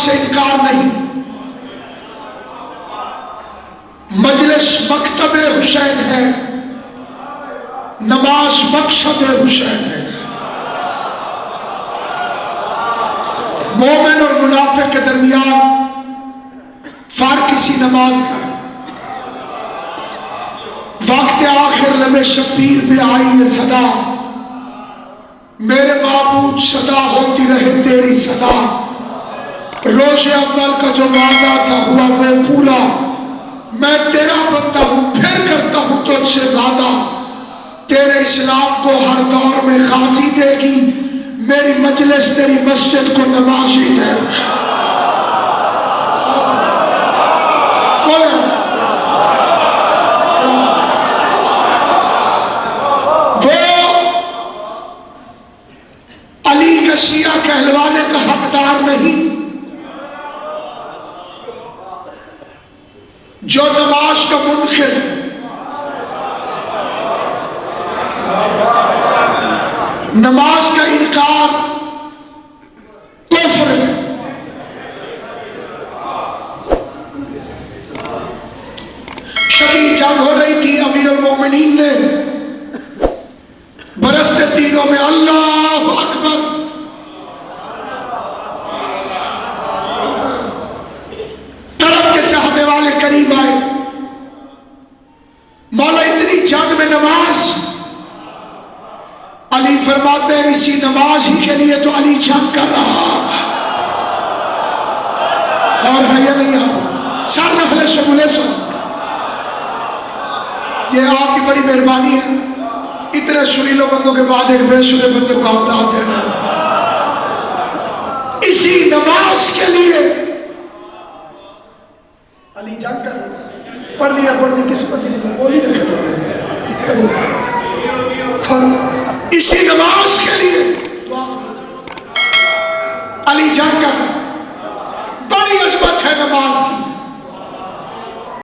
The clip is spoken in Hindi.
से इनकार नहीं। मजलिस मकतब हुसैन है, नमाज मकसद हुसैन है। मोमिन और मुनाफिक के दरमियान फर्क इसी नमाज का है। वक्त आखिर लबे शबीर पे आई है सदा, मेरे माबूद सदा होती रहे तेरी सदा। रोज़े अव्वल का जो वादा था हुआ वो पूरा, मैं तेरा बंदा हूं फिर करता हूं तुझसे वादा। तेरे इस्लाम को हर दौर में खासी देगी, मेरी मजलिस तेरी मस्जिद को नमाजी दे। शिया कहलवाने का हकदार नहीं, जो नमाज का मुनकिर है। नमाज का इनकार कुफ्र है। शदीद जंग हो रही थी, अमीर मोमिनीन ने बरसते तीरों में अल्लाह अकबर करीब आए। मौला इतनी जंग में नमाज, अली फरमाते हैं इसी नमाज ही के लिए तो अली जंग कर रहा। और है या नहीं आप सर नखले से बोले सो, ये आपकी बड़ी मेहरबानी है। इतने सुरीले बंदों के बाद एक बेसुरे बंदे को अवतार देना, इसी नमाज के लिए अली जंग कर। पढ़ लिया किस्मत बोली इसी नमाज के लिए अली जंग कर। बड़ी अजमत है नमाज की।